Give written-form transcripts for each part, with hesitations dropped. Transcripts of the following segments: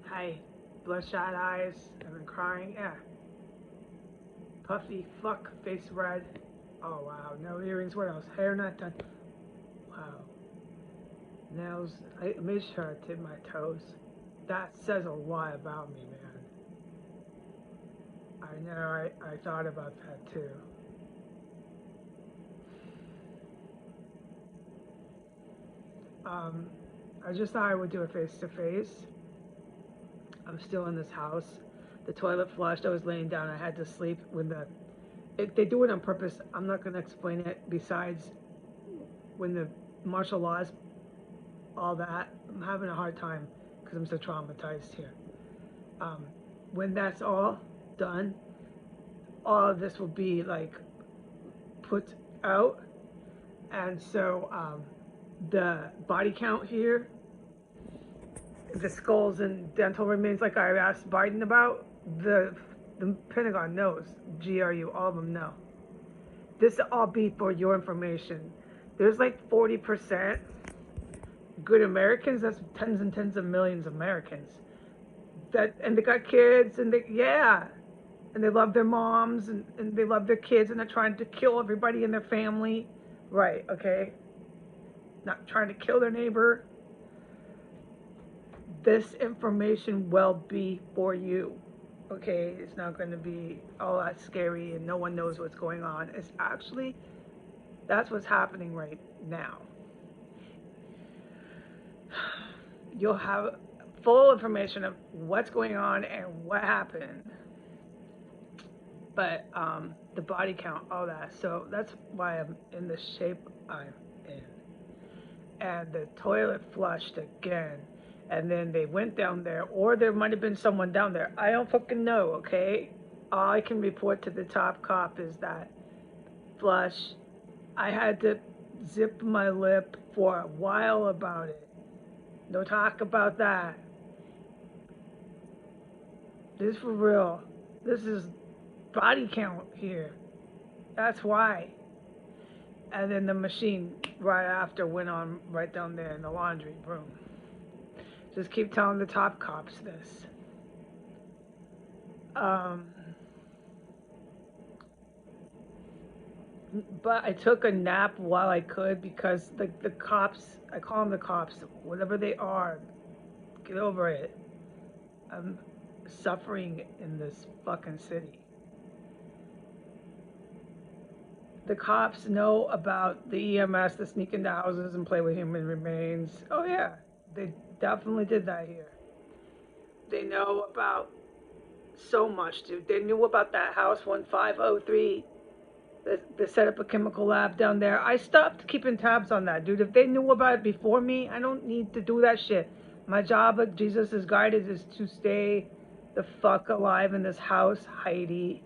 Hi. Bloodshot eyes. I've been crying. Yeah. Puffy. Fuck. Face red. Oh, wow. No earrings. What else? Hair not done. Wow. Nails. I made sure I did my toes. That says a lot about me, man. I know. I thought about that too. Um, I just thought I would do it face to face. I'm still in this house. The toilet flushed. I was laying down. I had to sleep when they do it on purpose. I'm not going to explain it. Besides, when the martial laws, all that, I'm having a hard time because I'm so traumatized here. Um, when that's all done, all of this will be like put out, and so the body count here, the skulls and dental remains, like I asked Biden about, the Pentagon knows, GRU, all of them know. This will all be for your information. There's like 40% good Americans. That's tens and tens of millions of Americans. That and they got kids and and they love their moms and they love their kids and they're trying to kill everybody in their family. Right, okay. Not trying to kill their neighbor. This information will be for you. Okay, it's not going to be all that scary and no one knows what's going on. It's actually that's what's happening right now. You'll have full information of what's going on and what happened. But the body count, all that. So that's why I'm in the shape I'm in. And the toilet flushed again. And then they went down there, or there might have been someone down there. I don't fucking know, okay? All I can report to the top cop is that flush. I had to zip my lip for a while about it. No talk about that. This is for real. This is body count here. That's why. And then the machine right after went on right down there in the laundry room. Just keep telling the top cops this. Um, but I took a nap while I could because the cops, I call them the cops, whatever they are, get over it. I'm suffering in this fucking city. The cops know about the EMS that sneak into houses and play with human remains. Oh yeah, they definitely did that here. They know about so much, dude. They knew about that house 1503 that set up a chemical lab down there. I stopped keeping tabs on that, dude. If they knew about it before me, I don't need to do that shit. My job at Jesus is Guided is to stay the fuck alive in this house, Heidi.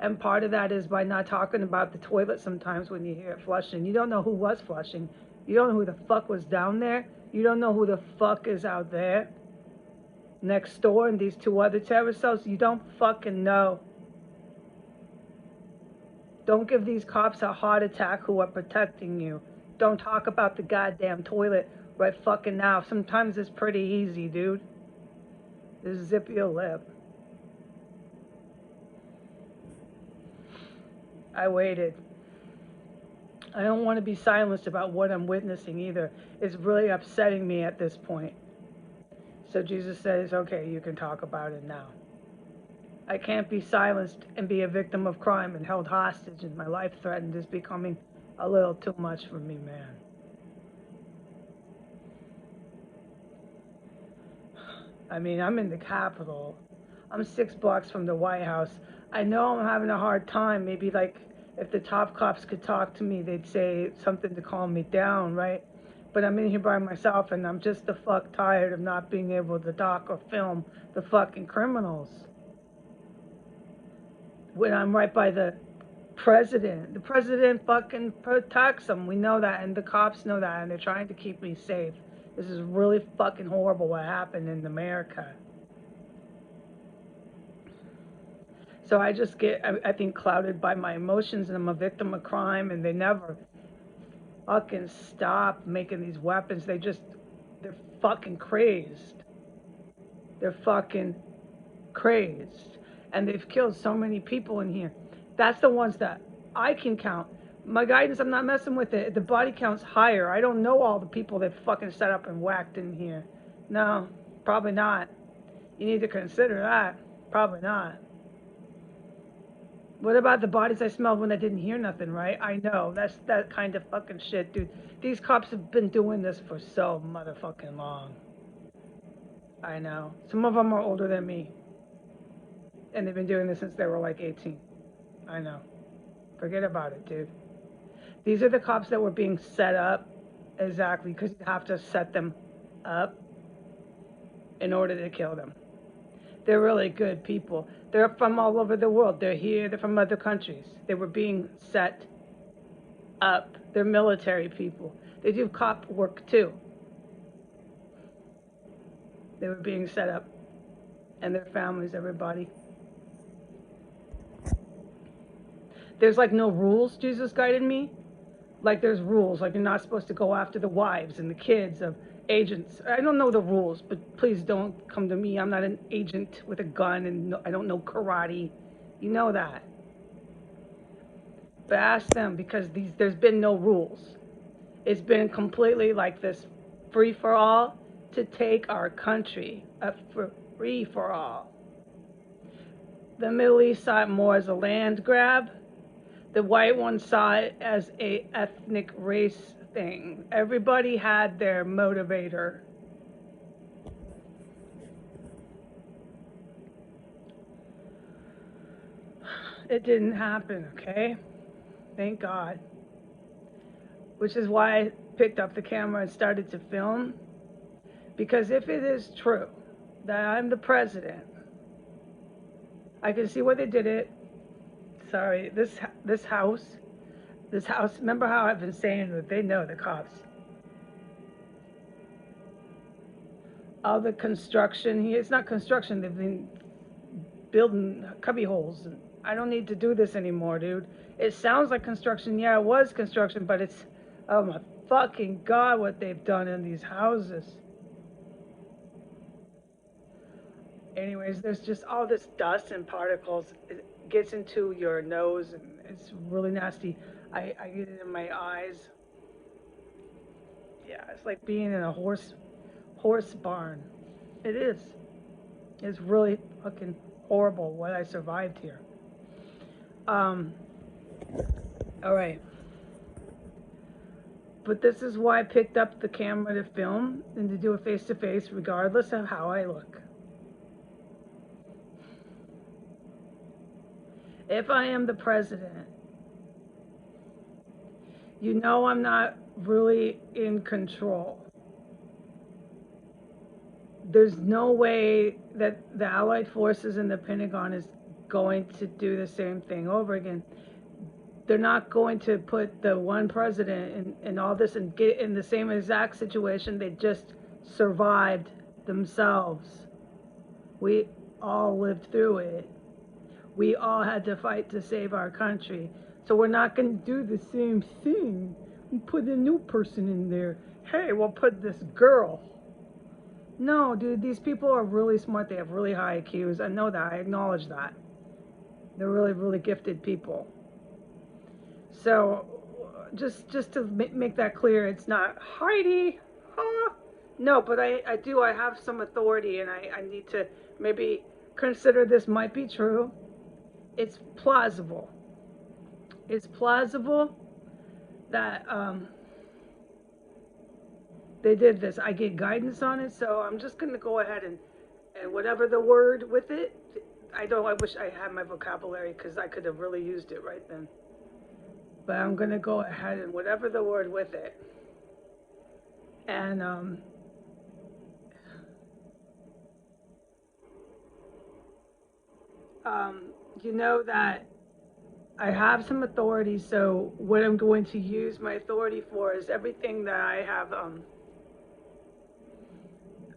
And part of that is by not talking about the toilet sometimes when you hear it flushing. You don't know who was flushing. You don't know who the fuck was down there. You don't know who the fuck is out there next door in these two other terrace cells. You don't fucking know. Don't give these cops a heart attack who are protecting you. Don't talk about the goddamn toilet right fucking now. Sometimes it's pretty easy, dude. Just zip your lip. I waited. I don't want to be silenced about what I'm witnessing either. It's really upsetting me at this point. So Jesus says, okay, you can talk about it now. I can't be silenced and be a victim of crime and held hostage and my life threatened is becoming a little too much for me, man. I mean, I'm in the Capitol. I'm 6 blocks from the White House. I know I'm having a hard time. Maybe like if the top cops could talk to me, they'd say something to calm me down, right? But I'm in here by myself and I'm just the fuck tired of not being able to talk or film the fucking criminals. When I'm right by the president. The president fucking protects them. We know that, and the cops know that, and they're trying to keep me safe. This is really fucking horrible what happened in America. So I just get, I think, clouded by my emotions, and I'm a victim of crime, and they never fucking stop making these weapons. They're fucking crazed. They're fucking crazed. And they've killed so many people in here. That's the ones that I can count. My guidance, I'm not messing with it. The body count's higher. I don't know all the people that fucking set up and whacked in here. No, probably not. You need to consider that. Probably not. What about the bodies I smelled when I didn't hear nothing, right? I know. That's that kind of fucking shit, dude. These cops have been doing this for so motherfucking long. I know. Some of them are older than me. And they've been doing this since they were like 18. I know. Forget about it, dude. These are the cops that were being set up. Exactly, because you have to set them up in order to kill them. They're really good people. They're from all over the world. They're here. They're from other countries. They were being set up. They're military people. They do cop work too. They were being set up. And their families, everybody. There's like no rules, Jesus guided me. Like there's rules. Like you're not supposed to go after the wives and the kids of agents. I don't know the rules, but please don't come to me. I'm not an agent with a gun and I don't know karate. You know that. But ask them because there's been no rules. It's been completely like this free for all to take our country. A free for all. The Middle East saw it more as a land grab. The white ones saw it as a ethnic race thing. Everybody had their motivator. It didn't happen, okay? Thank God. Which is why I picked up the camera and started to film. Because if it is true that I'm the president, I can see where they did it. Sorry, this house, remember how I've been saying that they know the cops. All the construction here, it's not construction, they've been building cubby holes. And I don't need to do this anymore, dude. It sounds like construction. Yeah, it was construction, but it's, oh my fucking God, what they've done in these houses. Anyways, there's just all this dust and particles. It gets into your nose and it's really nasty. I get it in my eyes. Yeah, it's like being in a horse barn. It is. It's really fucking horrible what I survived here. All right. But this is why I picked up the camera to film and to do a face-to-face regardless of how I look. If I am the president, you know I'm not really in control. There's no way that the Allied forces and the Pentagon is going to do the same thing over again. They're not going to put the one president in all this and get in the same exact situation. They just survived themselves. We all lived through it. We all had to fight to save our country. So we're not going to do the same thing and put a new person in there. Hey, we'll put this girl. No, dude, these people are really smart. They have really high IQs. I know that. I acknowledge that. They're really, really gifted people. So just to make that clear, it's not Heidi. Huh? No, but I have some authority and I need to maybe consider this might be true. It's plausible. It's plausible that they did this. I get guidance on it, so I'm just going to go ahead and whatever the word with it, I wish I had my vocabulary because I could have really used it right then. But I'm going to go ahead and whatever the word with it. And you know that I have some authority, so what I'm going to use my authority for is everything that I have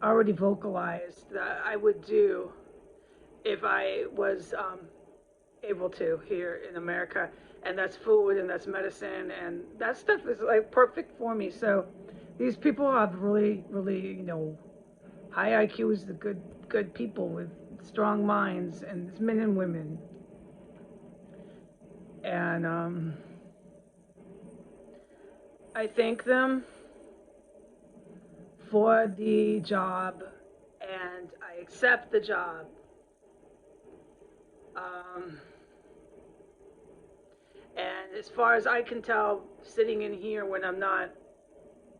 already vocalized that I would do if I was able to here in America. And that's food and that's medicine and that stuff is like perfect for me. So these people have really, really, High IQs, the good people with strong minds, and it's men and women. And I thank them for the job, and I accept the job. Um, and as far as I can tell, sitting in here when I'm not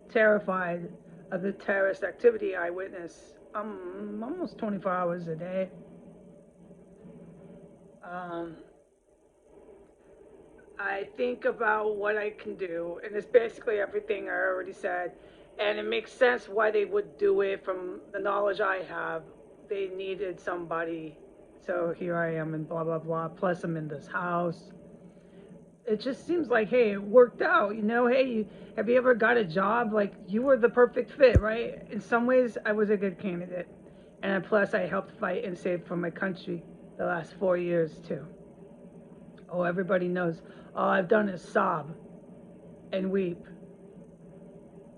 terrified of the terrorist activity I witness, almost 24 hours a day. Um, I think about what I can do, and it's basically everything I already said. And it makes sense why they would do it from the knowledge I have. They needed somebody, so here I am, and blah, blah, blah. Plus, I'm in this house. It just seems like, hey, it worked out. Hey, have you ever got a job? Like, you were the perfect fit, right? In some ways, I was a good candidate. And plus, I helped fight and save for my country the last 4 years, too. Oh, everybody knows. All I've done is sob and weep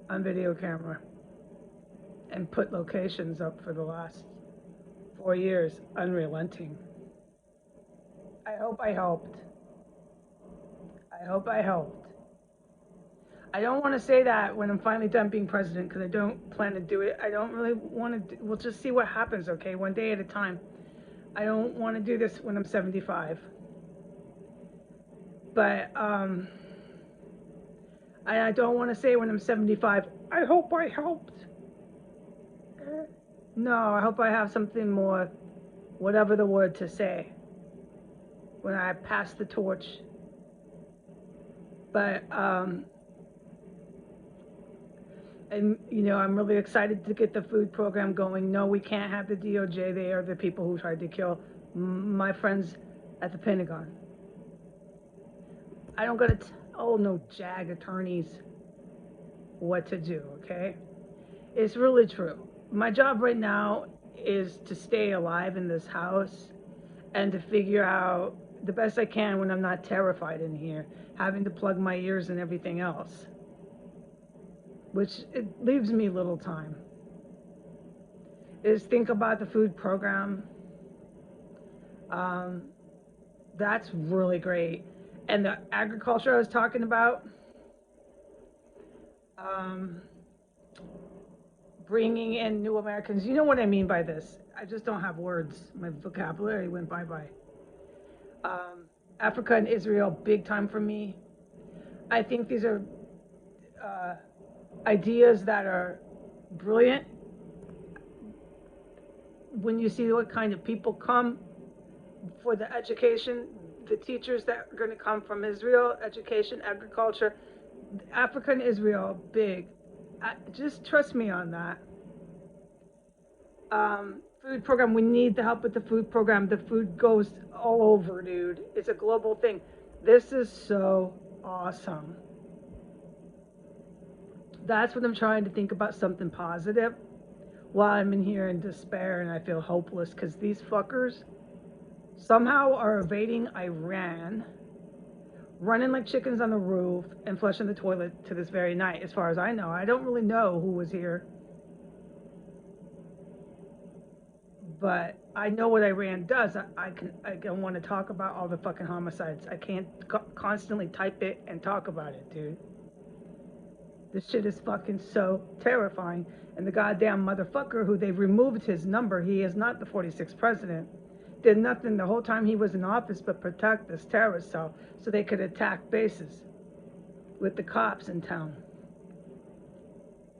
on video camera and put locations up for the last 4 years, unrelenting. I hope I helped. I hope I helped. I don't want to say that when I'm finally done being president because I don't plan to do it. I don't really want to. We'll just see what happens, okay? One day at a time. I don't want to do this when I'm 75. But I don't want to say when I'm 75, I hope I helped. No, I hope I have something more, whatever the word to say, when I pass the torch. But, and, I'm really excited to get the food program going. No, we can't have the DOJ. They are the people who tried to kill my friends at the Pentagon. I don't gotta tell no JAG attorneys what to do, okay? It's really true. My job right now is to stay alive in this house and to figure out the best I can when I'm not terrified in here, having to plug my ears and everything else, which it leaves me little time, is think about the food program. That's really great. And the agriculture I was talking about, bringing in new Americans. You know what I mean by this. I just don't have words. My vocabulary went bye-bye. Africa and Israel, big time for me. I think these are ideas that are brilliant. When you see what kind of people come for the education, the teachers that are going to come from Israel, education, agriculture, Africa and Israel, big. Just trust me on that. Food program, we need the help with the food program. The food goes all over, dude. It's a global thing. This is so awesome. That's what I'm trying to think about, something positive, while I'm in here in despair and I feel hopeless because these fuckers somehow are evading Iran, running like chickens on the roof, and flushing the toilet to this very night, as far as I know. I don't really know who was here. But I know what Iran does. I don't want to talk about all the fucking homicides. I can't constantly type it and talk about it, dude. This shit is fucking so terrifying. And the goddamn motherfucker who they've removed his number, he is not the 46th president, did nothing the whole time he was in office but protect this terrorist cell so they could attack bases with the cops in town.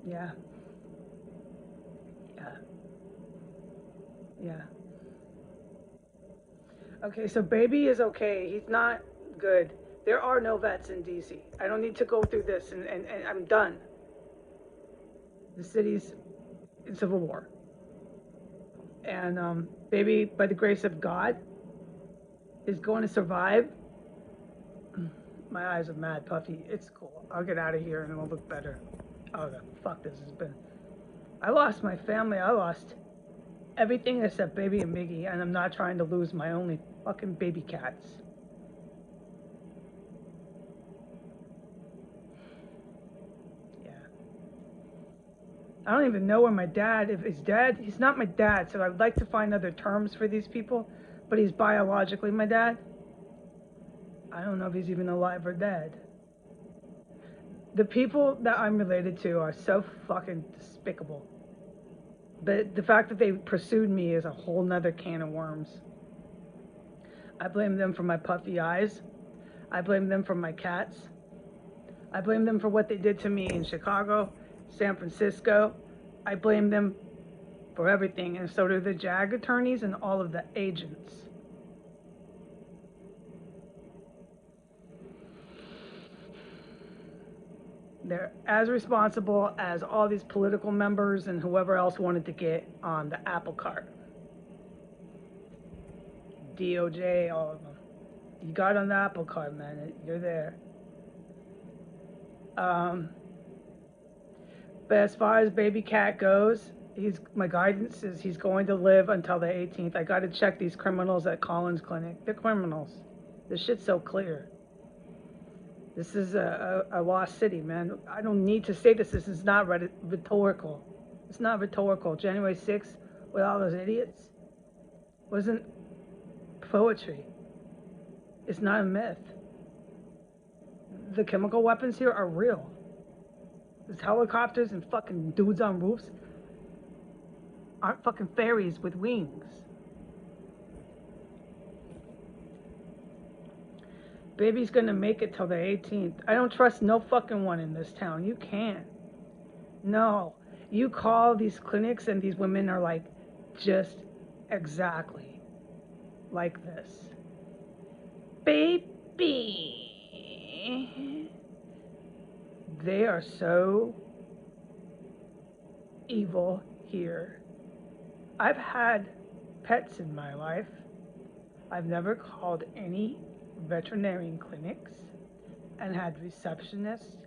Yeah. Yeah. Yeah. Okay, so baby is okay. He's not good. There are no vets in DC. I don't need to go through this, and I'm done. The city's in civil war. And baby, by the grace of God, is going to survive. My eyes are mad puffy. It's cool. I'll get out of here and it'll look better. Oh, the fuck this has been. I lost my family. I lost everything except baby and Miggy, and I'm not trying to lose my only fucking baby cats. Yeah. I don't even know where my dad, if he's dead, he's not my dad, so I would like to find other terms for these people, but he's biologically my dad. I don't know if he's even alive or dead. The people that I'm related to are so fucking despicable. But the fact that they pursued me is a whole nother can of worms. I blame them for my puffy eyes. I blame them for my cats. I blame them for what they did to me in Chicago, San Francisco. I blame them for everything, and so do the JAG attorneys and all of the agents. They're as responsible as all these political members and whoever else wanted to get on the apple cart. DOJ, all of them. You got on the apple cart, man. You're there. But as far as baby cat goes, my guidance is he's going to live until the 18th. I got to check these criminals at Collins Clinic. They're criminals. This shit's so clear. This is a lost city, man. I don't need to say this. This is not rhetorical. It's not rhetorical. January 6th, with all those idiots, wasn't poetry. It's not a myth. The chemical weapons here are real. There's helicopters and fucking dudes on roofs aren't fucking fairies with wings. Baby's gonna make it till the 18th. I don't trust no fucking one in this town. You can't. No. You call these clinics and these women are like just exactly like this. Baby. They are so evil here. I've had pets in my life. I've never called any veterinarian clinics and had receptionists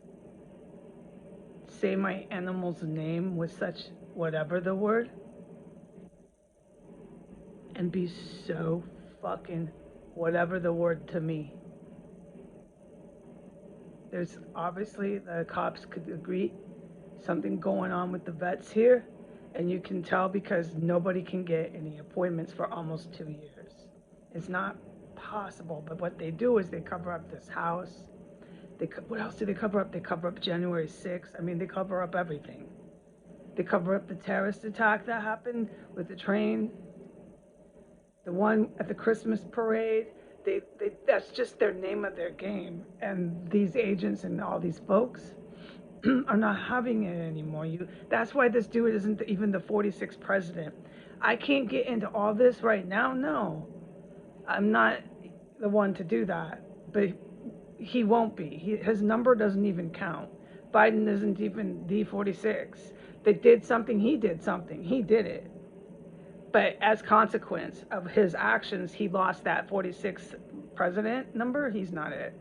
say my animal's name with such whatever the word and be so fucking whatever the word to me. There's obviously, the cops could agree, something going on with the vets here, and you can tell because nobody can get any appointments for almost 2 years. It's not possible, but what they do is they cover up this house. What else do they cover up? They cover up January 6th. I mean, they cover up everything. They cover up the terrorist attack that happened with the train, the one at the Christmas parade. That's just their name of their game. And these agents and all these folks are not having it anymore. That's why this dude isn't even the 46th president. I can't get into all this right now. No, I'm not the one to do that. But he won't be. His number doesn't even count. Biden isn't even the 46. They did something. He did something. He did it. But as consequence of his actions, he lost that 46th president number. He's not it.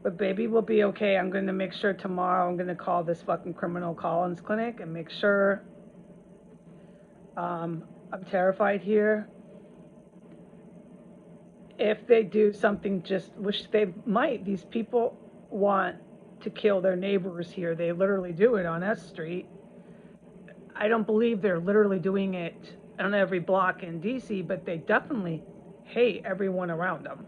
But baby will be okay. I'm going to make sure tomorrow I'm going to call this fucking criminal Collins Clinic and make sure. I'm terrified here. If they do something, which they might, these people want to kill their neighbors here. They literally do it on S Street. I don't believe they're literally doing it on every block in DC, but they definitely hate everyone around them.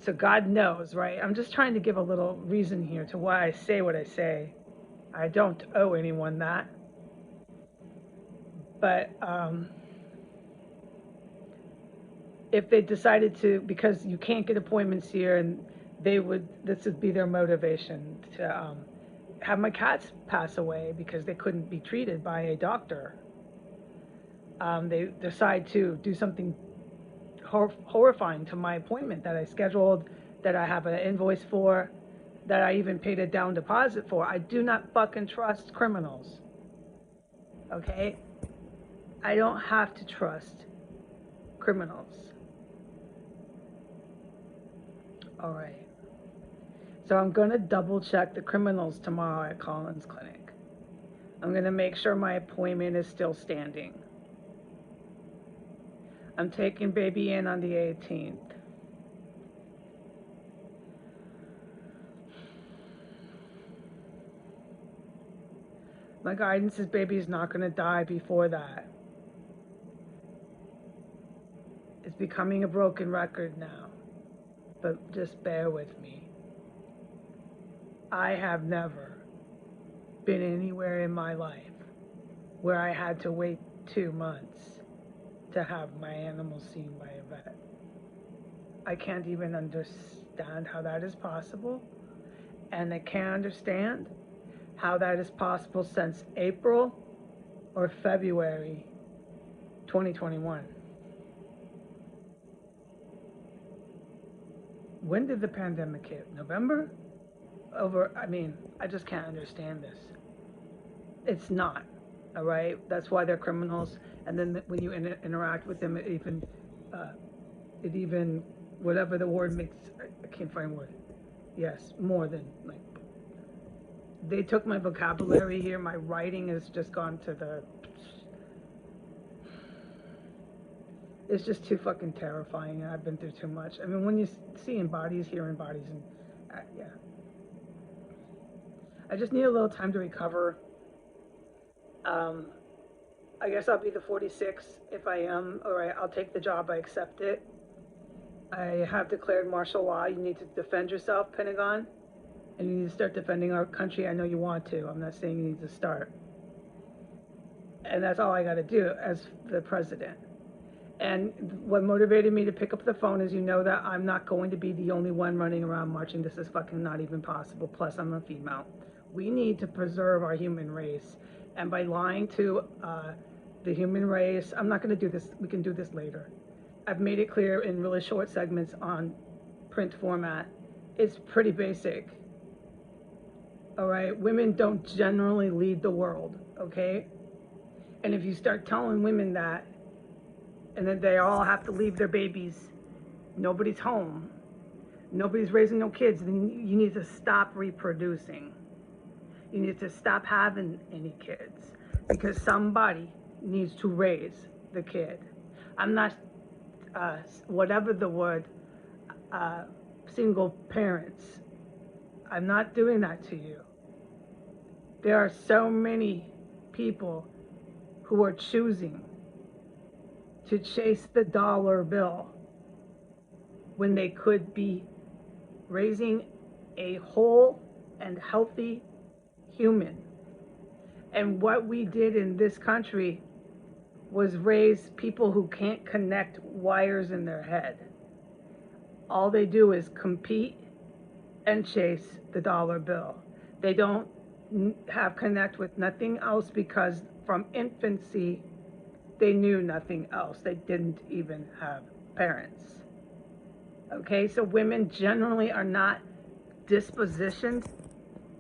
So God knows, right? I'm just trying to give a little reason here to why I say what I say. I don't owe anyone that. But if they decided to, because you can't get appointments here, and this would be their motivation to have my cats pass away because they couldn't be treated by a doctor. They decide to do something horrifying to my appointment that I scheduled, that I have an invoice for, that I even paid a down deposit for. I do not fucking trust criminals. Okay? I don't have to trust criminals. All right. So I'm going to double check the criminals tomorrow at Collins Clinic. I'm going to make sure my appointment is still standing. I'm taking baby in on the 18th. My guidance is baby's not going to die before that. It's becoming a broken record now, but just bear with me. I have never been anywhere in my life where I had to wait 2 months to have my animal seen by a vet. I can't even understand how that is possible, and I can't understand how that is possible since April or February 2021. When did the pandemic hit? November? I just can't understand this. It's not, all right? That's why they're criminals. And then when you interact with them, it even, whatever the word makes, I can't find a word. Yes, more than, like, they took my vocabulary here. My writing has just gone to the, it's just too fucking terrifying, and I've been through too much. I mean, when you seeing bodies, hearing bodies, and yeah. I just need a little time to recover. I guess I'll be the 46 if I am. All right, I'll take the job. I accept it. I have declared martial law. You need to defend yourself, Pentagon. And you need to start defending our country. I know you want to. I'm not saying you need to start. And that's all I got to do as the president. And what motivated me to pick up the phone is, you know, that I'm not going to be the only one running around marching. This is fucking not even possible. Plus, I'm a female. We need to preserve our human race. And by lying to the human race, I'm not going to do this. We can do this later. I've made it clear in really short segments on print format. It's pretty basic. All right? Women don't generally lead the world, okay? And if you start telling women that, and then they all have to leave their babies, nobody's home, nobody's raising no kids, then you need to stop reproducing. You need to stop having any kids, because somebody needs to raise the kid. I'm not, whatever the word, single parents. I'm not doing that to you. There are so many people who are choosing to chase the dollar bill when they could be raising a whole and healthy human. And what we did in this country was raise people who can't connect wires in their head. All they do is compete and chase the dollar bill. They don't have connect with nothing else, because from infancy they knew nothing else. They didn't even have parents. Okay, so women generally are not dispositioned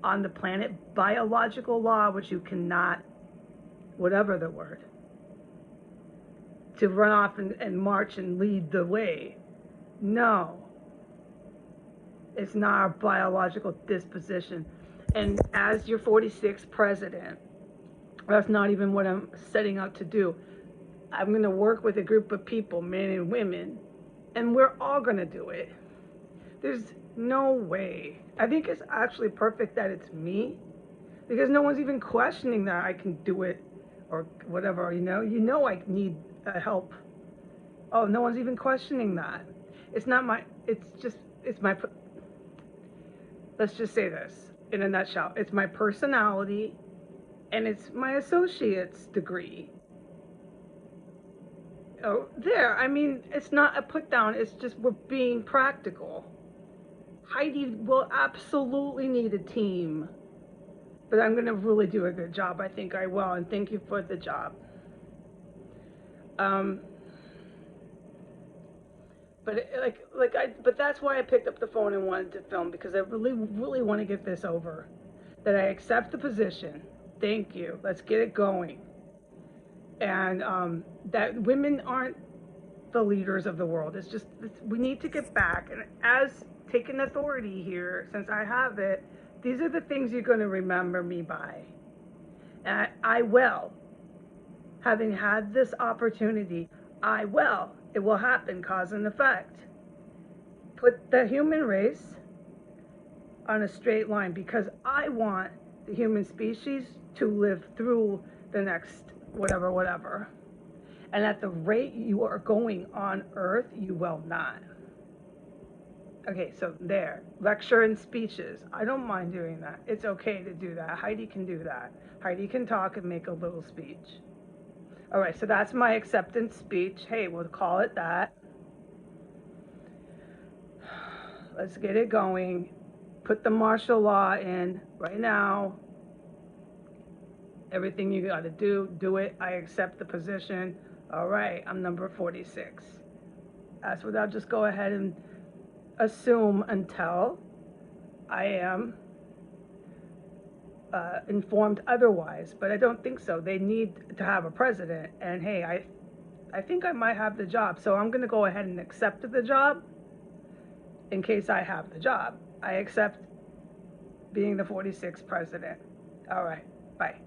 on the planet, biological law, which you cannot, whatever the word, to run off and march and lead the way. No, it's not our biological disposition. And as your 46th president, that's not even what I'm setting out to do. I'm going to work with a group of people, men and women, and we're all going to do it. There's no way. I think it's actually perfect that it's me, because no one's even questioning that I can do it or whatever, you know I need help. Oh, no one's even questioning that. It's not my, it's my, let's just say this in a nutshell. It's my personality, and it's my associate's degree. Oh, there, I mean, it's not a put down, it's just we're being practical. Heidi will absolutely need a team, but I'm going to really do a good job. I think I will, and thank you for the job. But that's why I picked up the phone and wanted to film, because I really, really want to get this over. That I accept the position. Thank you. Let's get it going. And that women aren't the leaders of the world. We need to get back. And as taking authority here, since I have it, these are the things you're going to remember me by. And I will. Having had this opportunity, I will. It will happen, cause and effect. Put the human race on a straight line, because I want the human species to live through the next whatever. And at the rate you are going on Earth, you will not. Okay, so there. Lecture and speeches. I don't mind doing that. It's okay to do that. Heidi can do that. Heidi can talk and make a little speech. All right, so that's my acceptance speech. Hey, we'll call it that. Let's get it going. Put the martial law in right now. Everything you got to do it. I accept the position. All right, I'm number 46. That's what I'll just go ahead and assume until I am informed otherwise. But I don't think so. They need to have a president. And hey, I think I might have the job. So I'm going to go ahead and accept the job in case I have the job. I accept being the 46th president. All right, bye.